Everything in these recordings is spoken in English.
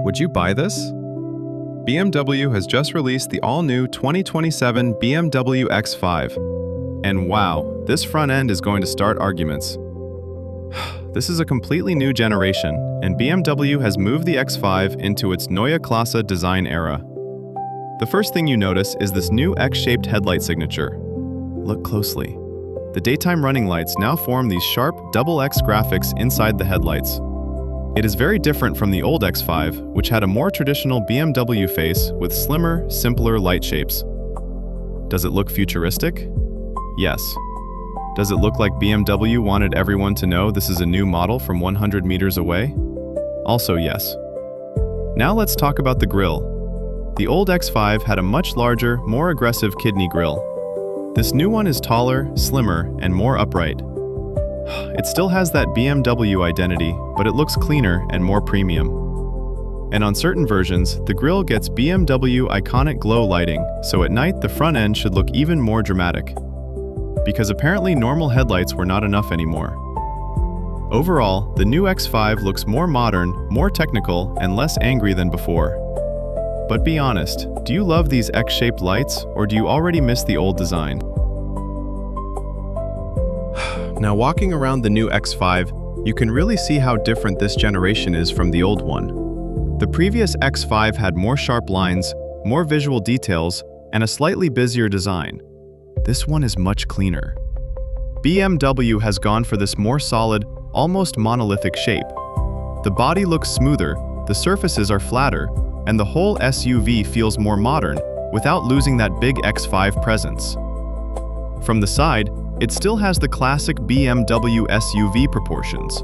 Would you buy this? BMW has just released the all-new 2027 BMW X5. And wow, this front end is going to start arguments. This is a completely new generation, and BMW has moved the X5 into its Neue Klasse design era. The first thing you notice is this new X-shaped headlight signature. Look closely. The daytime running lights now form these sharp double X graphics inside the headlights. It is very different from the old X5, which had a more traditional BMW face with slimmer, simpler light shapes. Does it look futuristic? Yes. Does it look like BMW wanted everyone to know this is a new model from 100 meters away? Also yes. Now let's talk about the grille. The old X5 had a much larger, more aggressive kidney grille. This new one is taller, slimmer, and more upright. It still has that BMW identity, but it looks cleaner and more premium. And on certain versions, the grille gets BMW iconic glow lighting, so at night the front end should look even more dramatic. Because apparently normal headlights were not enough anymore. Overall, the new X5 looks more modern, more technical, and less angry than before. But be honest, do you love these X-shaped lights, or do you already miss the old design? Now walking around the new X5, you can really see how different this generation is from the old one. The previous X5 had more sharp lines, more visual details, and a slightly busier design. This one is much cleaner. BMW has gone for this more solid, almost monolithic shape. The body looks smoother, the surfaces are flatter, and the whole SUV feels more modern without losing that big X5 presence. From the side, it still has the classic BMW SUV proportions.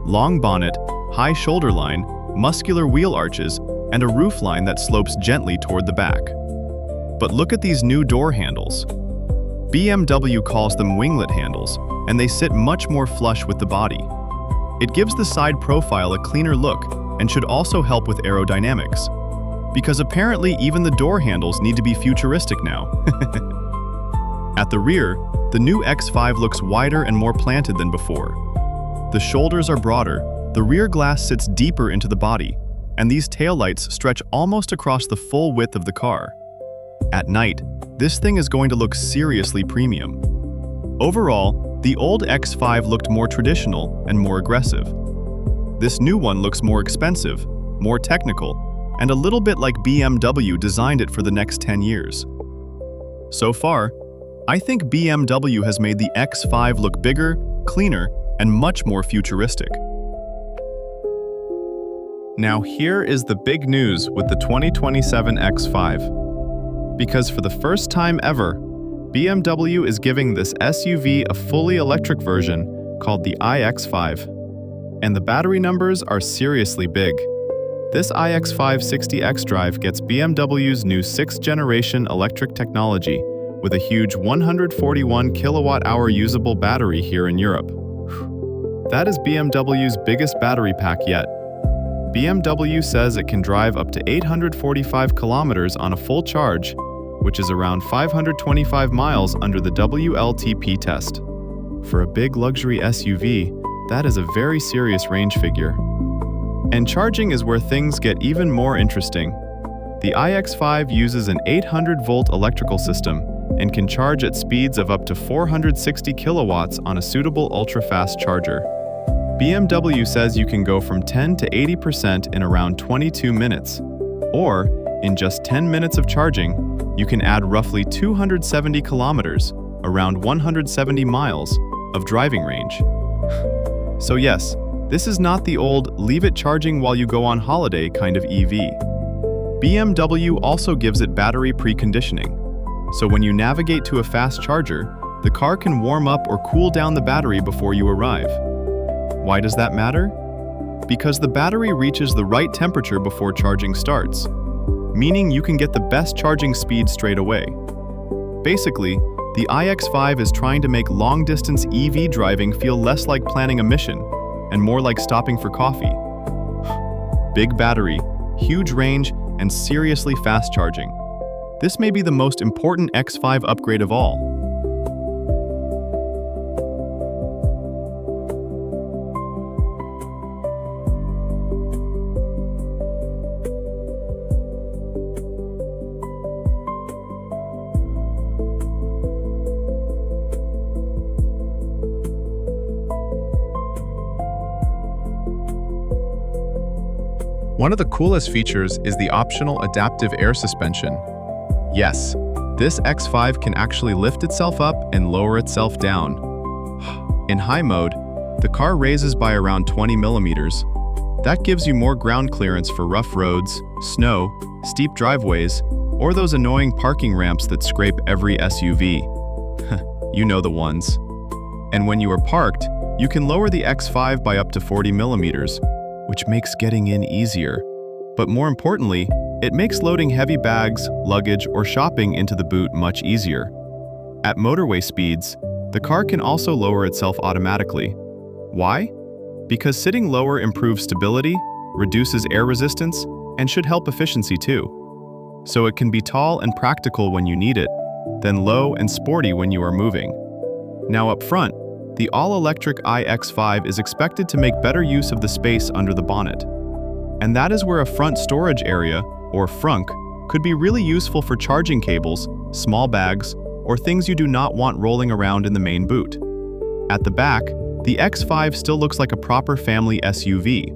Long bonnet, high shoulder line, muscular wheel arches, and a roofline that slopes gently toward the back. But look at these new door handles. BMW calls them winglet handles, and they sit much more flush with the body. It gives the side profile a cleaner look and should also help with aerodynamics. Because apparently even the door handles need to be futuristic now. At the rear, the new X5 looks wider and more planted than before. The shoulders are broader, the rear glass sits deeper into the body, and these taillights stretch almost across the full width of the car. At night, this thing is going to look seriously premium. Overall, the old X5 looked more traditional and more aggressive. This new one looks more expensive, more technical, and a little bit like BMW designed it for the next 10 years. So far, I think BMW has made the X5 look bigger, cleaner, and much more futuristic. Now here is the big news with the 2027 X5. Because for the first time ever, BMW is giving this SUV a fully electric version called the iX5. And the battery numbers are seriously big. This iX5 60 xDrive gets BMW's new 6th generation electric technology with a huge 141 kilowatt-hour usable battery here in Europe. That is BMW's biggest battery pack yet. BMW says it can drive up to 845 kilometers on a full charge, which is around 525 miles under the WLTP test. For a big luxury SUV, that is a very serious range figure. And charging is where things get even more interesting. The iX5 uses an 800-volt electrical system and can charge at speeds of up to 460 kilowatts on a suitable ultra-fast charger. BMW says you can go from 10 to 80% in around 22 minutes, or in just 10 minutes of charging, you can add roughly 270 kilometers, around 170 miles, of driving range. So yes, this is not the old leave it charging while you go on holiday kind of EV. BMW also gives it battery preconditioning. So when you navigate to a fast charger, the car can warm up or cool down the battery before you arrive. Why does that matter? Because the battery reaches the right temperature before charging starts, meaning you can get the best charging speed straight away. Basically, the iX5 is trying to make long-distance EV driving feel less like planning a mission and more like stopping for coffee. Big battery, huge range, and seriously fast charging. This may be the most important X5 upgrade of all. One of the coolest features is the optional adaptive air suspension. Yes, this X5 can actually lift itself up and lower itself down. In high mode, the car raises by around 20 millimeters. That gives you more ground clearance for rough roads, snow, steep driveways, or those annoying parking ramps that scrape every SUV. You know the ones. And when you are parked, you can lower the X5 by up to 40 millimeters, which makes getting in easier. But more importantly, it makes loading heavy bags, luggage, or shopping into the boot much easier. At motorway speeds, the car can also lower itself automatically. Why? Because sitting lower improves stability, reduces air resistance, and should help efficiency too. So it can be tall and practical when you need it, then low and sporty when you are moving. Now up front, the all-electric iX5 is expected to make better use of the space under the bonnet. And that is where a front storage area, or frunk, could be really useful for charging cables, small bags, or things you do not want rolling around in the main boot. At the back, the X5 still looks like a proper family SUV.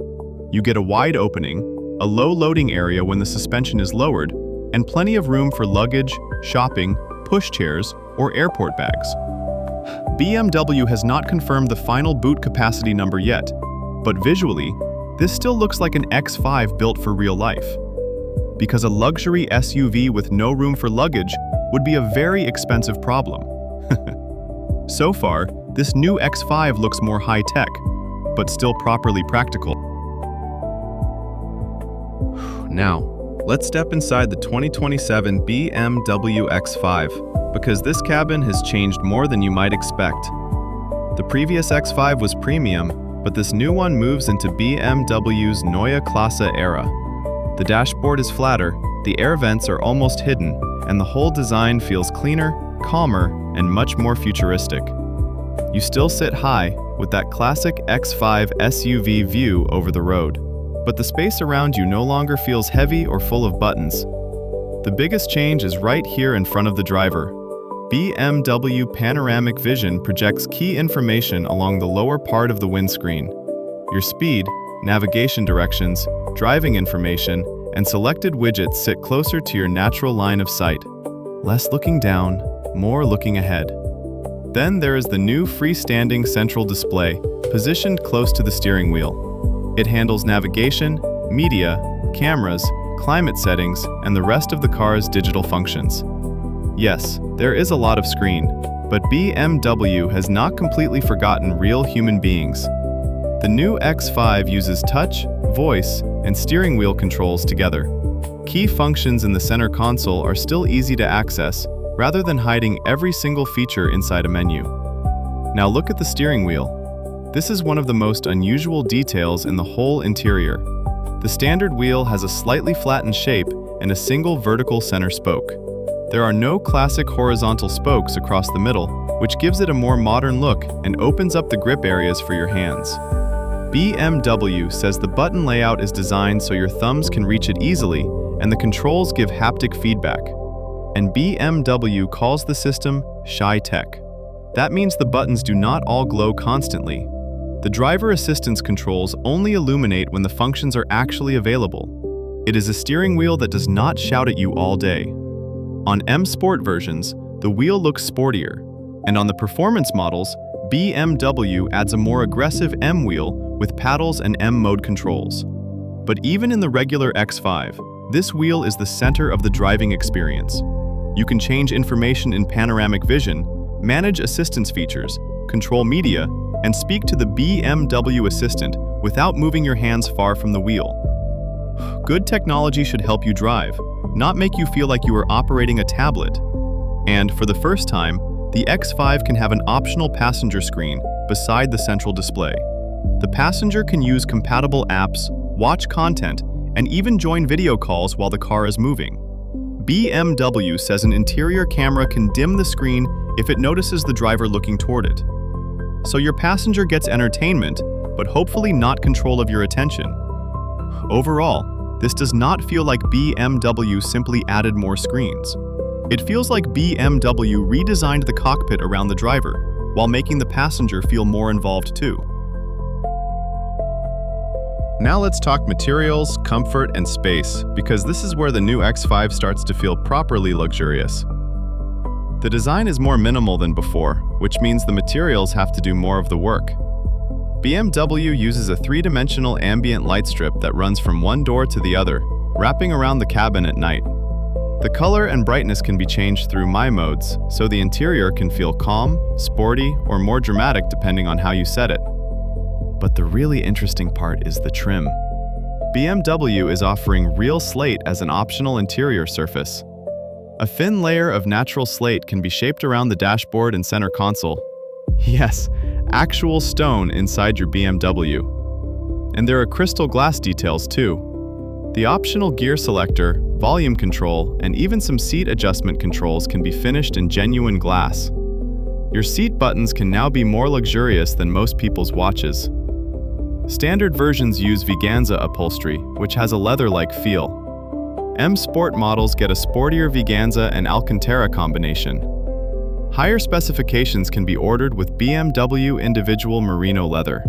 You get a wide opening, a low loading area when the suspension is lowered, and plenty of room for luggage, shopping, pushchairs, or airport bags. BMW has not confirmed the final boot capacity number yet, but visually, this still looks like an X5 built for real life. Because a luxury SUV with no room for luggage would be a very expensive problem. So far, this new X5 looks more high-tech, but still properly practical. Now, let's step inside the 2027 BMW X5, because this cabin has changed more than you might expect. The previous X5 was premium, but this new one moves into BMW's Neue Klasse era. The dashboard is flatter, the air vents are almost hidden, and the whole design feels cleaner, calmer, and much more futuristic. You still sit high with that classic X5 SUV view over the road, but the space around you no longer feels heavy or full of buttons. The biggest change is right here in front of the driver. BMW Panoramic Vision projects key information along the lower part of the windscreen. Your speed, navigation directions, driving information, and selected widgets sit closer to your natural line of sight. Less looking down, more looking ahead. Then there is the new freestanding central display, positioned close to the steering wheel. It handles navigation, media, cameras, climate settings, and the rest of the car's digital functions. Yes, there is a lot of screen, but BMW has not completely forgotten real human beings. The new X5 uses touch, voice, and steering wheel controls together. Key functions in the center console are still easy to access, rather than hiding every single feature inside a menu. Now look at the steering wheel. This is one of the most unusual details in the whole interior. The standard wheel has a slightly flattened shape and a single vertical center spoke. There are no classic horizontal spokes across the middle, which gives it a more modern look and opens up the grip areas for your hands. BMW says the button layout is designed so your thumbs can reach it easily, and the controls give haptic feedback. And BMW calls the system Shy Tech. That means the buttons do not all glow constantly. The driver assistance controls only illuminate when the functions are actually available. It is a steering wheel that does not shout at you all day. On M Sport versions, the wheel looks sportier, and on the performance models, BMW adds a more aggressive M wheel with paddles and M mode controls. But even in the regular X5, this wheel is the center of the driving experience. You can change information in panoramic vision, manage assistance features, control media, and speak to the BMW Assistant without moving your hands far from the wheel. Good technology should help you drive, not make you feel like you are operating a tablet. And for the first time, the X5 can have an optional passenger screen beside the central display. The passenger can use compatible apps, watch content, and even join video calls while the car is moving. BMW says an interior camera can dim the screen if it notices the driver looking toward it. So your passenger gets entertainment, but hopefully not control of your attention. Overall, this does not feel like BMW simply added more screens. It feels like BMW redesigned the cockpit around the driver, while making the passenger feel more involved too. Now let's talk materials, comfort, and space, because this is where the new X5 starts to feel properly luxurious. The design is more minimal than before, which means the materials have to do more of the work. BMW uses a three-dimensional ambient light strip that runs from one door to the other, wrapping around the cabin at night. The color and brightness can be changed through My modes, so the interior can feel calm, sporty, or more dramatic depending on how you set it. But the really interesting part is the trim. BMW is offering real slate as an optional interior surface. A thin layer of natural slate can be shaped around the dashboard and center console. Yes, actual stone inside your BMW. And there are crystal glass details too. The optional gear selector, volume control, and even some seat adjustment controls can be finished in genuine glass. Your seat buttons can now be more luxurious than most people's watches. Standard versions use Viganza upholstery, which has a leather-like feel. M Sport models get a sportier Viganza and Alcantara combination. Higher specifications can be ordered with BMW individual merino leather.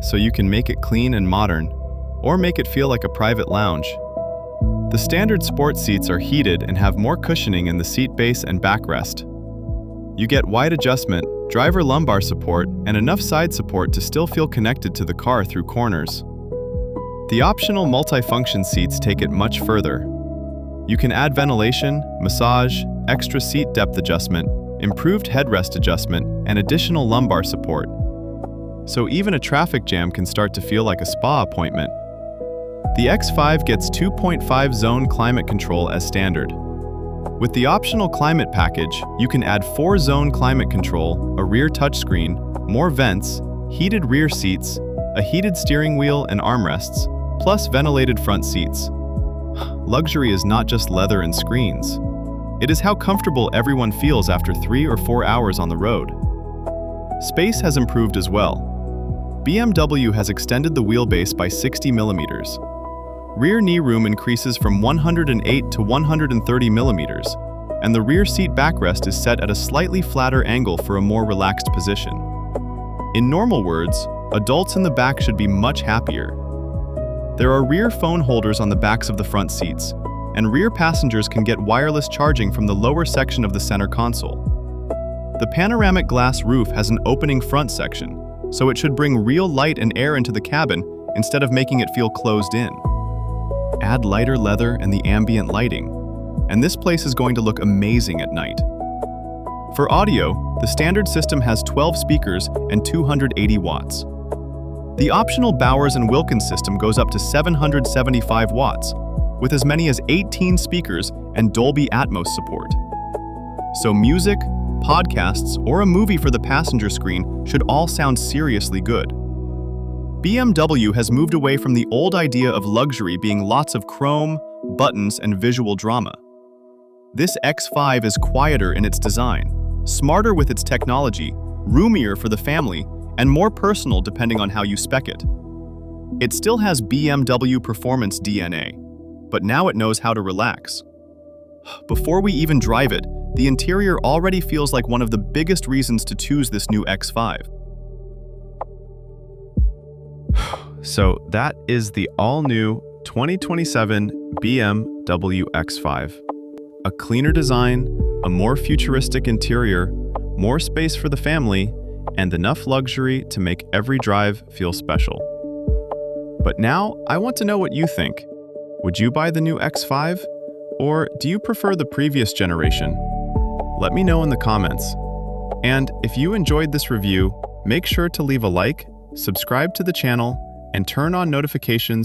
So you can make it clean and modern, or make it feel like a private lounge. The standard sport seats are heated and have more cushioning in the seat base and backrest. You get wide adjustment, driver lumbar support, and enough side support to still feel connected to the car through corners. The optional multifunction seats take it much further. You can add ventilation, massage, extra seat depth adjustment, improved headrest adjustment, and additional lumbar support. So even a traffic jam can start to feel like a spa appointment. The X5 gets 2.5 zone climate control as standard. With the optional climate package, you can add 4-zone climate control, a rear touchscreen, more vents, heated rear seats, a heated steering wheel and armrests, plus ventilated front seats. Luxury is not just leather and screens. It is how comfortable everyone feels after 3 or 4 hours on the road. Space has improved as well. BMW has extended the wheelbase by 60 millimeters. Rear knee room increases from 108 to 130 millimeters, and the rear seat backrest is set at a slightly flatter angle for a more relaxed position. In normal words, adults in the back should be much happier. There are rear phone holders on the backs of the front seats, and rear passengers can get wireless charging from the lower section of the center console. The panoramic glass roof has an opening front section, so it should bring real light and air into the cabin instead of making it feel closed in. Add lighter leather and the ambient lighting, and this place is going to look amazing at night. For audio, the standard system has 12 speakers and 280 watts. The optional Bowers & Wilkins system goes up to 775 watts, with as many as 18 speakers and Dolby Atmos support. So music, podcasts, or a movie for the passenger screen should all sound seriously good. BMW has moved away from the old idea of luxury being lots of chrome, buttons, and visual drama. This X5 is quieter in its design, smarter with its technology, roomier for the family, and more personal depending on how you spec it. It still has BMW performance DNA, but now it knows how to relax. Before we even drive it, the interior already feels like one of the biggest reasons to choose this new X5. So that is the all-new 2027 BMW X5. A cleaner design, a more futuristic interior, more space for the family, and enough luxury to make every drive feel special. But now, I want to know what you think. Would you buy the new X5? Or do you prefer the previous generation? Let me know in the comments. And if you enjoyed this review, make sure to leave a like, subscribe to the channel, and turn on notifications